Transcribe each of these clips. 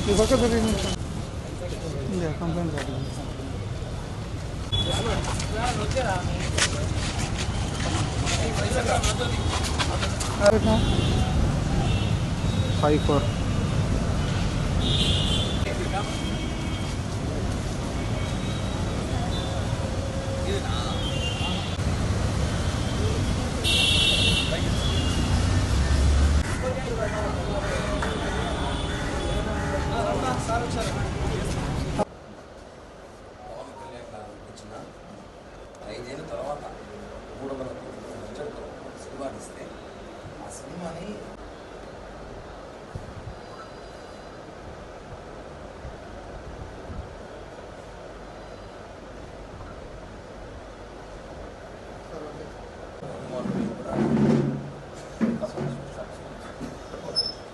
ఈ పక్క complaint five four ఐదేళ్ళ తర్వాత 300 కోట్ల బడ్జెట్తో సినిమా తీస్తే ఆ సినిమాని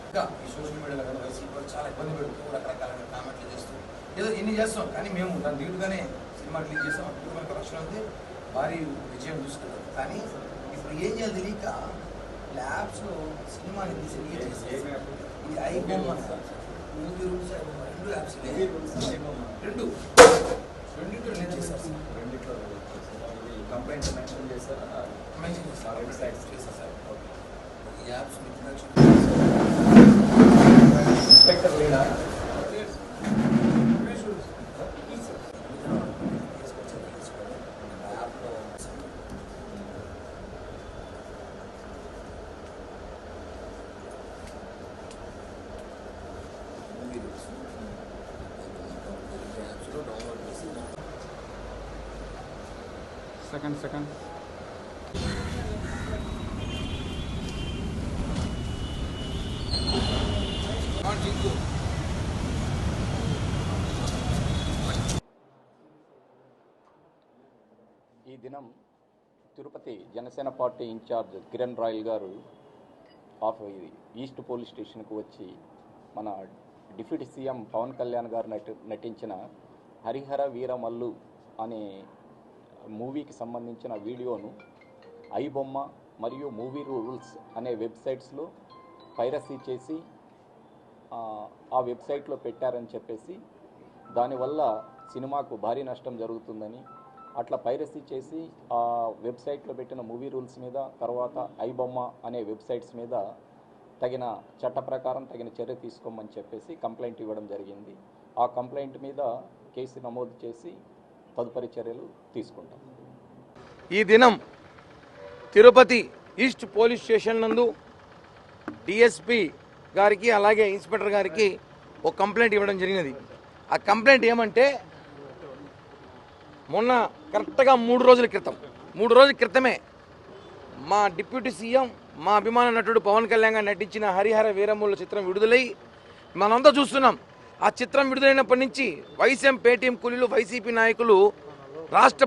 ఇంకా ఈ సోషల్ మీడియాలో కానీ వైసీపీ వాళ్ళు చాలా ఇబ్బంది పెడుతూ రకరకాలైన కామెంట్లు చేస్తూ ఏదో ఇన్ని చేస్తాం, కానీ మేము దాని దిగుడుగానే సినిమా రిలీజ్ చేస్తాం. అద్భుతమైన కలెక్షన్ ఉంది, భారీ విజయం చూసుకుంటాం. కానీ ఇప్పుడు ఏం చేయాలి తెలియక ల్యాబ్స్లో సినిమాని తీసి రిలీజ్ చేసి ఇది ఐబొమ్మ మూవీ రూల్స్ రెండు యాప్స్ రెండింటిలో రిలీజ్ చేస్తారు. కంప్లైంట్ మెన్షన్ చేశారు సార్. ఈ యాప్స్ ఇన్స్పెక్టర్ లేడా? సెకండ్ ఈ దినం తిరుపతి జనసేన పార్టీ ఇన్ఛార్జ్ కిరణ్ రాయల్ గారు ఈస్ట్ పోలీస్ స్టేషన్కు వచ్చి మన డిప్యూటీ సీఎం పవన్ కళ్యాణ్ గారు నటించిన హరిహర వీరమల్లు అనే మూవీకి సంబంధించిన వీడియోను ఐబొమ్మ మరియు మూవీ రూల్స్ అనే వెబ్సైట్స్లో పైరసీ చేసి ఆ వెబ్సైట్లో పెట్టారని చెప్పేసి దానివల్ల సినిమాకు భారీ నష్టం జరుగుతుందని, అట్లా పైరసీ చేసి ఆ వెబ్సైట్లో పెట్టిన మూవీ రూల్స్ మీద తర్వాత ఐబొమ్మ అనే వెబ్సైట్స్ మీద తగిన చట్ట ప్రకారం తగిన చర్య తీసుకోమని చెప్పేసి కంప్లైంట్ ఇవ్వడం జరిగింది. ఆ కంప్లైంట్ మీద కేసు నమోదు చేసి తదుపరి చర్యలు తీసుకుంటాం. ఈ దినం తిరుపతి ఈస్ట్ పోలీస్ స్టేషన్ నందు డిఎస్పి గారికి అలాగే ఇన్స్పెక్టర్ గారికి ఒక కంప్లైంట్ ఇవ్వడం జరిగినది. ఆ కంప్లైంట్ ఏమంటే మొన్న కరెక్ట్గా 3 రోజుల క్రితమే మా డిప్యూటీ సీఎం మా అభిమాన నటుడు పవన్ కళ్యాణ్ గారు నటించిన హరిహర వీరమల్లు చిత్రం విడుదలై మనంతా చూస్తున్నాం. ఆ చిత్రం విడుదలైనప్పటి నుంచి వైసీఎం పేటీఎం కూలీలు వైసీపీ నాయకులు రాష్ట్ర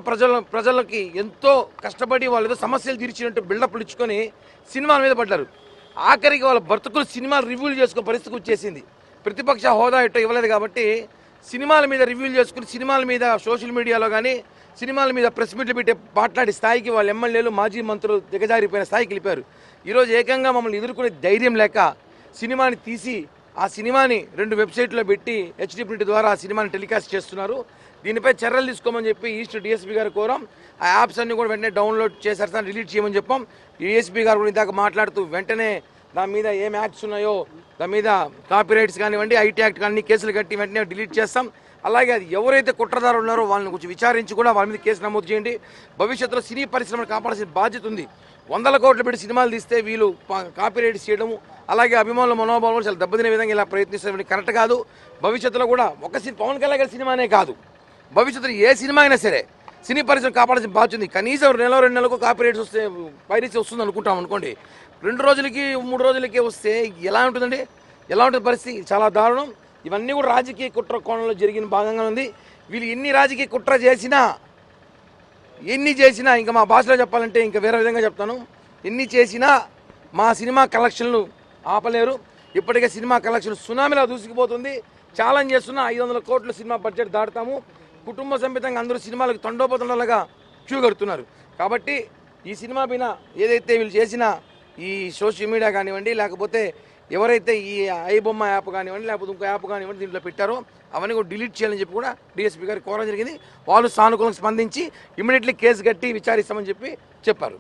ప్రజలకి ఎంతో కష్టపడి వాళ్ళు ఏదో సమస్యలు తీర్చినట్టు బిల్డప్లు ఇచ్చుకొని సినిమాల మీద పడ్డారు. ఆఖరికి వాళ్ళ బ్రతుకులు సినిమాలు రివ్యూలు చేసుకునే పరిస్థితి వచ్చేసింది. ప్రతిపక్ష హోదా ఇట్లా ఇవ్వలేదు కాబట్టి సినిమాల మీద రివ్యూలు చేసుకుని సినిమాల మీద సోషల్ మీడియాలో కానీ సినిమాల మీద ప్రెస్ మీట్లు పెట్టి మాట్లాడే స్థాయికి వాళ్ళ ఎమ్మెల్యేలు మాజీ మంత్రులు దిగజారిపోయిన స్థాయికి వెళ్ళిపోయారు. ఈరోజు ఏకంగా మమ్మల్ని ఎదుర్కొనే ధైర్యం లేక సినిమాని తీసి ఆ సినిమాని 2 వెబ్సైట్లో పెట్టి హెచ్డి ప్రింట్ ద్వారా ఆ సినిమాని టెలికాస్ట్ చేస్తున్నారు. దీనిపై చర్యలు తీసుకోమని చెప్పి ఈస్ట్ డిఎస్పీ గారు కోరాం. ఆ యాప్స్ అన్ని కూడా వెంటనే డౌన్లోడ్ చేసేస్తాను, డిలీట్ చేయమని చెప్పాం. డిఎస్పీ గారు కూడా ఇందాక మాట్లాడుతూ వెంటనే దాని మీద ఏం యాక్ట్స్ ఉన్నాయో దాని మీద కాపీరైట్స్ కానివ్వండి ఐటీ యాక్ట్ కానీ కేసులు కట్టి వెంటనే డిలీట్ చేస్తాం. అలాగే అది ఎవరైతే కుట్రదారులు ఉన్నారో వాళ్ళని కొంచెం విచారించి కూడా వాళ్ళ మీద కేసు నమోదు చేయండి. భవిష్యత్తులో సినీ పరిశ్రమను కాపాడాల్సిన బాధ్యత ఉంది. 100 కోట్లు పెట్టి సినిమాలు తీస్తే వీళ్ళు కాపీరైట్స్ చేయడము అలాగే అభిమానుల మనోభావాలు చాలా దెబ్బతినే విధంగా ఇలా ప్రయత్నిస్తే కరెక్ట్ కాదు. భవిష్యత్తులో కూడా పవన్ కళ్యాణ్ గారి సినిమానే కాదు, భవిష్యత్తులో ఏ సినిమా అయినా సరే సినీ పరిశ్రమ కాపాడాల్సిన బాధ్యత ఉంది. కనీసం 2 నెలలకు కాపీరైట్స్ వస్తే పైరసీ వస్తుంది అనుకుంటాం అనుకోండి, 2 రోజులకి 3 రోజులకి వస్తే ఎలా ఉంటుందండి? ఎలా ఉంటుంది పరిస్థితి? చాలా దారుణం. ఇవన్నీ కూడా రాజకీయ కుట్ర కోణంలో జరిగిన భాగంగా ఉంది. వీళ్ళు ఎన్ని రాజకీయ కుట్ర చేసినా ఇంకా మా భాషలో చెప్పాలంటే ఇంకా వేరే విధంగా చెప్తాను, ఎన్ని చేసినా మా సినిమా కలెక్షన్లు ఆపలేరు. ఇప్పటికే సినిమా కలెక్షన్ సునామీలా దూసుకుపోతుంది. ఛాలెంజ్ చేస్తున్నా 500 కోట్ల సినిమా బడ్జెట్ దాటుతాము. కుటుంబ సమేతంగా అందరూ సినిమాలకు తండోపతండాలుగా క్యూ కడుతున్నారు. కాబట్టి ఈ సినిమా పైన ఏదైతే వీళ్ళు చేసిన ఈ సోషల్ మీడియా కానివ్వండి లేకపోతే ఎవరైతే ఈ ఐబొమ్మ యాప్ కానివ్వండి లేకపోతే ఇంకో యాప్ కానివ్వండి దీంట్లో పెట్టారో అవన్నీ కూడా డిలీట్ చేయాలని చెప్పి కూడా డీఎస్పీ గారికి కోరడం జరిగింది. వాళ్ళు సానుకూలంగా స్పందించి ఇమీడియట్లీ కేసు కట్టి విచారిస్తామని చెప్పి చెప్పారు.